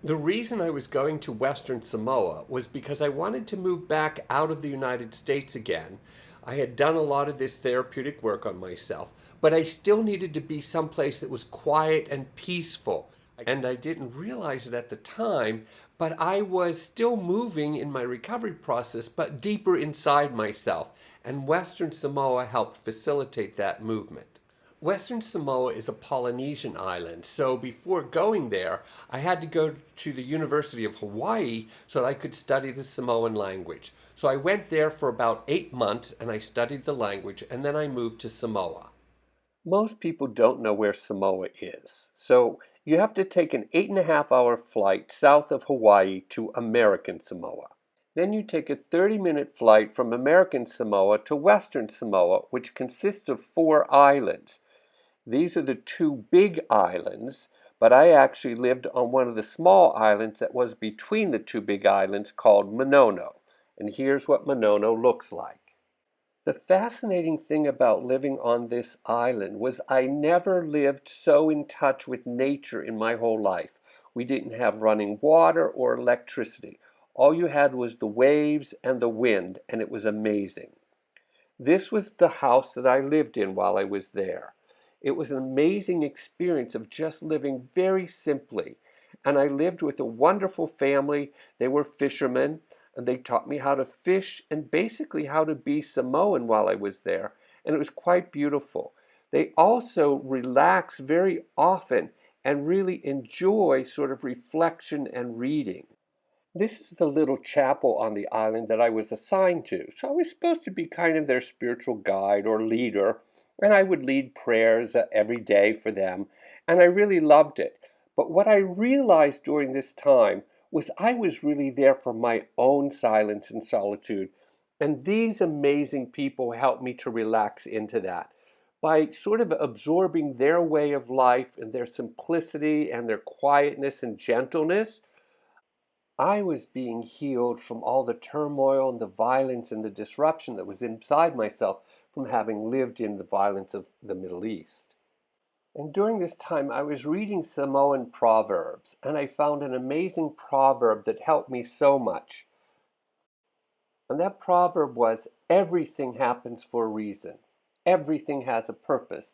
The reason I was going to Western Samoa was because I wanted to move back out of the United States again. I had done a lot of this therapeutic work on myself, but I still needed to be someplace that was quiet and peaceful. And I didn't realize it at the time, but I was still moving in my recovery process, but deeper inside myself. And Western Samoa helped facilitate that movement. Western Samoa is a Polynesian island, so before going there, I had to go to the University of Hawaii so that I could study the Samoan language. So I went there for about 8 months and I studied the language, and then I moved to Samoa. Most people don't know where Samoa is, so you have to take an 8.5 hour flight south of Hawaii to American Samoa. Then you take a 30-minute flight from American Samoa to Western Samoa, which consists of 4 islands. These are the two big islands, but I actually lived on one of the small islands that was between the two big islands called Monono. And here's what Monono looks like. The fascinating thing about living on this island was I never lived so in touch with nature in my whole life. We didn't have running water or electricity. All you had was the waves and the wind, and it was amazing. This was the house that I lived in while I was there. It was an amazing experience of just living very simply. And I lived with a wonderful family. They were fishermen, and they taught me how to fish and basically how to be Samoan while I was there. And it was quite beautiful. They also relax very often and really enjoy sort of reflection and reading. This is the little chapel on the island that I was assigned to. So I was supposed to be kind of their spiritual guide or leader, and I would lead prayers every day for them, and I really loved it. But what I realized during this time was I was really there for my own silence and solitude, and these amazing people helped me to relax into that. By sort of absorbing their way of life and their simplicity and their quietness and gentleness, I was being healed from all the turmoil and the violence and the disruption that was inside myself from having lived in the violence of the Middle East. And during this time, I was reading Samoan proverbs, and I found an amazing proverb that helped me so much. And that proverb was, everything happens for a reason. Everything has a purpose.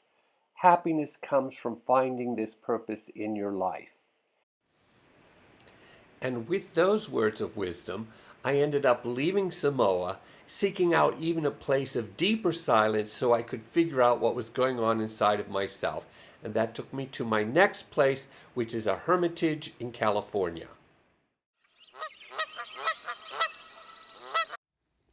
Happiness comes from finding this purpose in your life. And with those words of wisdom, I ended up leaving Samoa, seeking out even a place of deeper silence so I could figure out what was going on inside of myself. And that took me to my next place, which is a hermitage in California.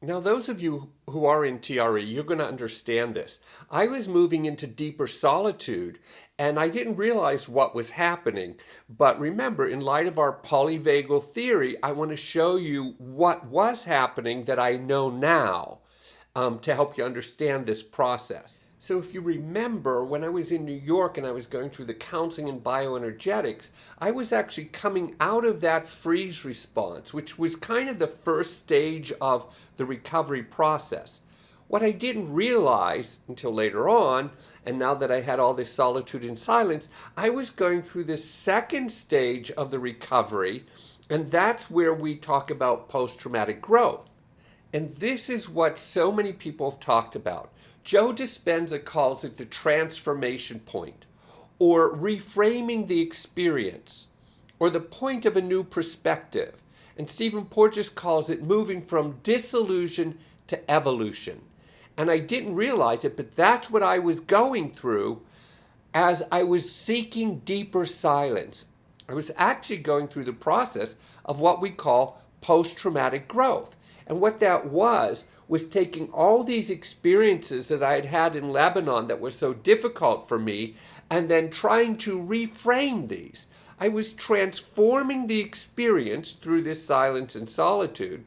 Now, those of you who are in TRE, you're going to understand this. I was moving into deeper solitude, and I didn't realize what was happening. But remember, in light of our polyvagal theory, I want to show you what was happening that I know now to help you understand this process. So if you remember, when I was in New York and I was going through the counseling and bioenergetics, I was actually coming out of that freeze response, which was kind of the first stage of the recovery process. What I didn't realize until later on, and now that I had all this solitude and silence, I was going through this second stage of the recovery, and that's where we talk about post-traumatic growth. And this is what so many people have talked about. Joe Dispenza calls it the transformation point, or reframing the experience, or the point of a new perspective. And Stephen Porges calls it moving from disillusion to evolution. And I didn't realize it, but that's what I was going through as I was seeking deeper silence. I was actually going through the process of what we call post-traumatic growth. And what that was taking all these experiences that I had had in Lebanon that were so difficult for me and then trying to reframe these. I was transforming the experience through this silence and solitude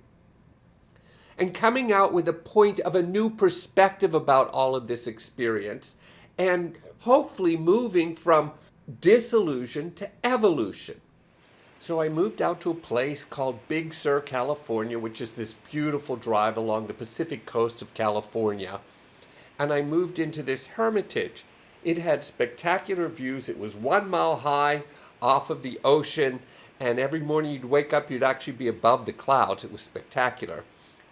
and coming out with a point of a new perspective about all of this experience and hopefully moving from disillusion to evolution. So I moved out to a place called Big Sur, California, which is this beautiful drive along the Pacific coast of California. And I moved into this hermitage. It had spectacular views. It was 1 mile high off of the ocean. And every morning you'd wake up, you'd actually be above the clouds. It was spectacular.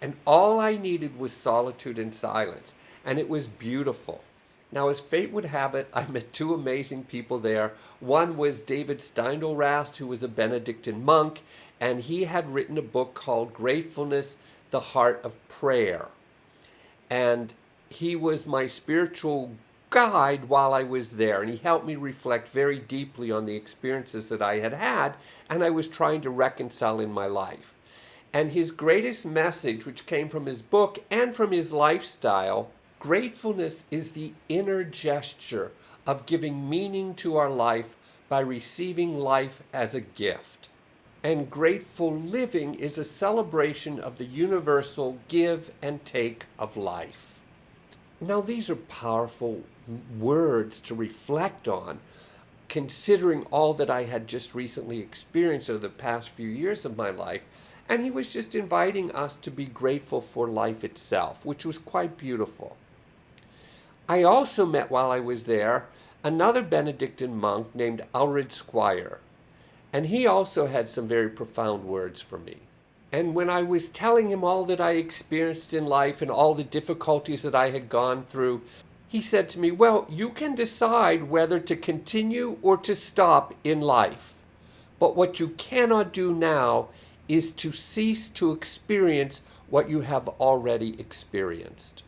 And all I needed was solitude and silence. And it was beautiful. Now, as fate would have it, I met two amazing people there. One was David Steindl-Rast, who was a Benedictine monk, and he had written a book called Gratefulness, the Heart of Prayer. And he was my spiritual guide while I was there, and he helped me reflect very deeply on the experiences that I had, and I was trying to reconcile in my life. And his greatest message, which came from his book and from his lifestyle, gratefulness is the inner gesture of giving meaning to our life by receiving life as a gift. And grateful living is a celebration of the universal give and take of life. Now, these are powerful words to reflect on, considering all that I had just recently experienced over the past few years of my life. And he was just inviting us to be grateful for life itself, which was quite beautiful. I also met while I was there another Benedictine monk named Ulrich Squire, and he also had some very profound words for me. And when I was telling him all that I experienced in life and all the difficulties that I had gone through, he said to me, well, you can decide whether to continue or to stop in life. But what you cannot do now is to cease to experience what you have already experienced.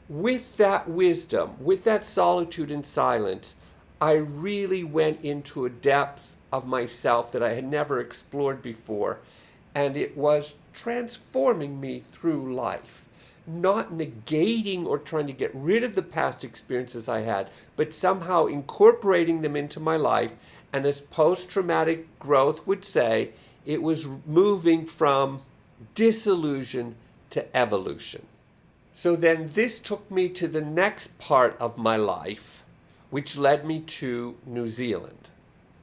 With that wisdom, with that solitude and silence, I really went into a depth of myself that I had never explored before, and it was transforming me through life. Not negating or trying to get rid of the past experiences I had, but somehow incorporating them into my life, and as post-traumatic growth would say, it was moving from disillusion to evolution. So then this took me to the next part of my life, which led me to New Zealand.